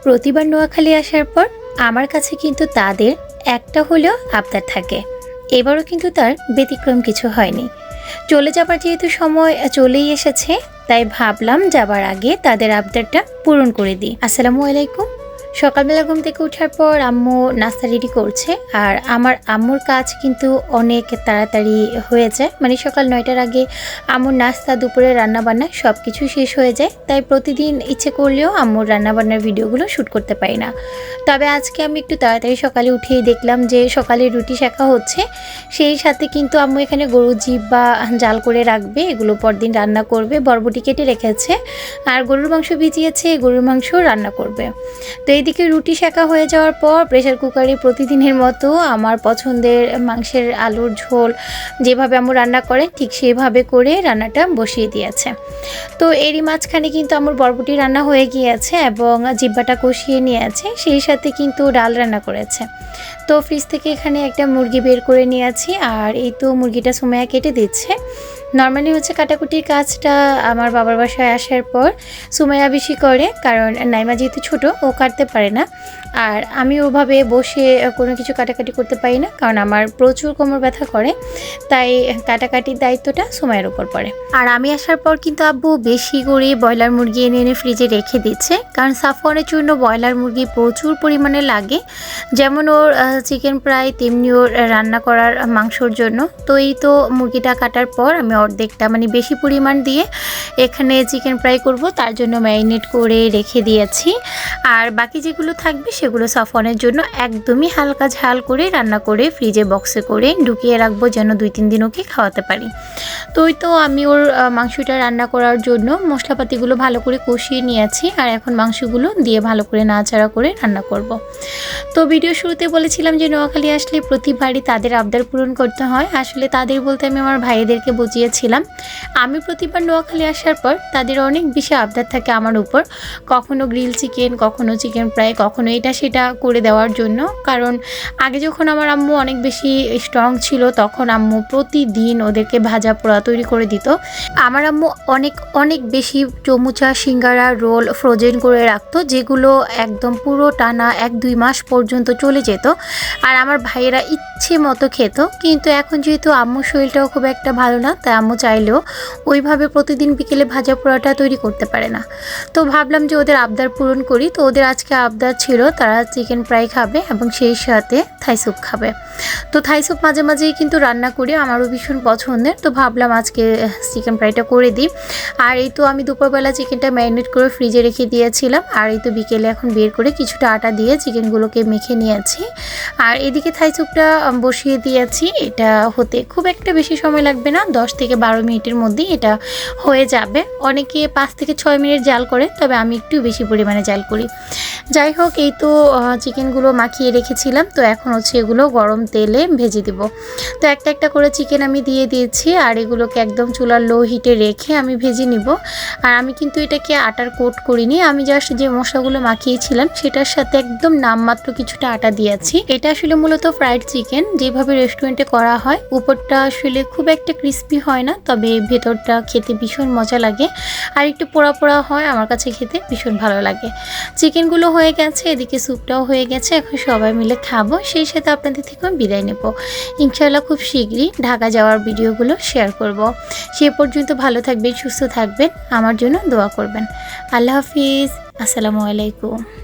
প্রতিবার নোয়াখালী আসার পর আমার কাছে কিন্তু তাদের একটা হলেও আবদার থাকে। এবারও কিন্তু তার ব্যতিক্রম কিছু হয়নি। চলে যাবার যেহেতু সময় চলেই এসেছে, তাই ভাবলাম যাবার আগে তাদের আবদারটা পূরণ করে দিই। আসসালামু আলাইকুম। সকালবেলা ঘুম থেকে ওঠার পর আম্মু নাস্তা রেডি করছে, আর আমার আম্মুর কাজ কিন্তু অনেক তাড়াতাড়ি হয়ে যায়। মানে সকাল 9টার আগে আম্মুর নাস্তা, দুপুরে রান্নাবান্না সব কিছু শেষ হয়ে যায়। তাই প্রতিদিন ইচ্ছে করলেও আম্মুর রান্নাবান্নার ভিডিওগুলো শ্যুট করতে পারি না। তবে আজকে আমি একটু তাড়াতাড়ি সকালে উঠেই দেখলাম যে সকালে রুটি শেখা হচ্ছে। সেই সাথে কিন্তু আম্মু এখানে গরুর জিহ্বা জাল করে রাখবে, এগুলো পরদিন রান্না করবে। বরবটি কেটে রেখেছে, আর গরুর মাংস ভিজিয়েছে, গরুর মাংস রান্না করবে। তো এইদিকে রুটি সেঁকা হয়ে যাওয়ার পর প্রেশার কুকারে প্রতিদিনের মতো আমার পছন্দের মাংসের আলুর ঝোল যেভাবে আম্মু রান্না করে ঠিক সেভাবে করে রান্নাটা বসিয়ে দিয়েছে। তো এরই মাঝখানে কিন্তু আমার বরবটি রান্না হয়ে গিয়েছে এবং জিহ্বাটা কষিয়ে নিয়েছে। সেই সাথে কিন্তু ডাল রান্না করেছে। তো ফ্রিজ থেকে এখানে একটা মুরগি বের করে নিয়েছি, আর এই তো মুরগিটা সুমাইয়া কেটে দিচ্ছে। নর্মালি হচ্ছে কাটাকুটির কাজটা আমার বাবার বাসায় আসার পর সুমাইয়া বেশি করে, কারণ নাইমা যেহেতু ছোটো, ও কাটতে পারে না। আর আমি ওভাবে বসে কোনো কিছু কাটাকাটি করতে পারি না, কারণ আমার প্রচুর কোমর ব্যথা করে। তাই কাটাকাটির দায়িত্বটা সুমাইয়ের উপর পড়ে। আর আমি আসার পর কিন্তু আব্বু বেশি করে ব্রয়লার মুরগি এনে এনে ফ্রিজে রেখে দিচ্ছে, কারণ সাফওয়ানের জন্য ব্রয়লার মুরগি প্রচুর পরিমাণে লাগে। যেমন ওর চিকেন ফ্রাই, তেমনি ওর রান্না করার মাংসর জন্য। তো এই তো মুরগিটা কাটার পর আমি অর্ধেকটা মানে বেশি পরিমাণ দিয়ে এখানে চিকেন ফ্রাই করব, তার জন্য ম্যারিনেট করে রেখে দিয়েছি। আর বাকি যেগুলো থাকবে সেগুলো সাফওয়ানের জন্য একদমই হালকা ঝাল করে রান্না করে ফ্রিজে বক্সে করে ঢুকিয়ে রাখবো, যেন 2-3 দিন ওকে খাওয়াতে পারি। তো ওই তো আমি ওর মাংসটা রান্না করার জন্য মশলাপাতিগুলো ভালো করে কষিয়ে নিয়েছি, আর এখন মাংসগুলো দিয়ে ভালো করে নাড়াচাড়া করে রান্না করব। তো ভিডিও শুরুতে বলেছিলাম যে নোয়াখালী আসলে প্রতিবারই তাদের আবদার পূরণ করতে হয়। আসলে তাদের বলতে আমি আমার ভাইদেরকে বুঝিয়েছিলাম। আমি প্রতিবার নোয়াখালী আসার পর তাদের অনেক বেশি আবদার থাকে আমার উপর, কখনো গ্রিল চিকেন, কখনো চিকেন ফ্রাই, কখনো এটা সেটা করে দেওয়ার জন্য। কারণ আগে যখন আমার আম্মু অনেক বেশি স্ট্রং ছিল, তখন আম্মু প্রতিদিন ওদেরকে ভাজা পোড়া তৈরি করে দিত। আমার আম্মু অনেক অনেক বেশি চমুচা, সিঙ্গারা, রোল ফ্রোজেন করে রাখতো, যেগুলো একদম পুরো টানা 1-2 মাস পর্যন্ত চলে যেত। আর আমার ভাইয়েরা ইচ্ছে মতো খেত। কিন্তু এখন যেহেতু আম্মুর শরীরটাও খুব একটা ভালো না, তাই আম্মু চাইলেও ওইভাবে প্রতিদিন বিকেলে ভাজা পোড়াটা তৈরি করতে পারে না। তো ভাবলাম যে ওদের আবদার পূরণ করি। তো ওদের আজকে আবদার ছিল তারা চিকেন ফ্রাই খাবে এবং সেই সাথে থাই স্যুপ খাবে। তো থাই স্যুপ মাঝে মাঝেই কিন্তু রান্না করি, আমারও ভীষণ পছন্দের। তো ভাবলাম আজকে চিকেন ফ্রাইটা করে দিই। আর এই তো আমি দুপুরবেলা চিকেনটা ম্যারিনেট করে ফ্রিজে রেখে দিয়েছিলাম, আর এই তো বিকেলে এখন বের করে কিছুটা আটা দিয়ে চিকেনগুলোকে মেখে নিয়েছি। আর এদিকে থাই স্যুপটা বসিয়ে দিয়েছি। এটা হতে খুব একটা বেশি সময় লাগবে না, 10-12 মিনিটের মধ্যেই এটা হয়ে যাবে। অনেকে 5-6 মিনিট জাল করে, তবে আমি একটু বেশি পরিমাণে জাল করি। যাই হোক, এই তো চিকেনগুলো মাখিয়ে রেখেছিলাম। তো এখন হচ্ছে এগুলো গরম তেলে ভেজে দিব। তো একটা একটা করে চিকেন আমি দিয়ে দিয়েছি, আর এগুলোকে একদম চুলার লো হিটে রেখে আমি ভেজে নিব। আর আমি কিন্তু এটাকে আটার কোট করিনি, আমি জাস্ট যে মশলাগুলো মাখিয়েছিলাম সেটার সাথে একদম নামমাত্র কিছুটা আটা দিয়েছি। এটা আসলে মূলত ফ্রাইড চিকেন, যেভাবে রেস্টুরেন্টে করা হয়। উপরটা আসলে খুব একটা ক্রিস্পি হয় না, তবে ভেতরটা খেতে ভীষণ মজা লাগে, আর একটু পোড়া পোড়া হয়, আমার কাছে খেতে ভীষণ ভালো লাগে। চিকেনগুলো হয়ে গেছে, এদিকে স্যুপটাও হয়ে গেছে। এখন সবাই মিলে খাবো, সেই সাথে আপনাদের থেকে বিদায় নেব। ইনশাআল্লাহ খুব শীঘ্রই ঢাকা যাওয়ার ভিডিওগুলো শেয়ার করব। সে পর্যন্ত ভালো থাকবেন, সুস্থ থাকবেন, আমার জন্য দোয়া করবেন। আল্লাহ হাফিজ। আসসালামু আলাইকুম।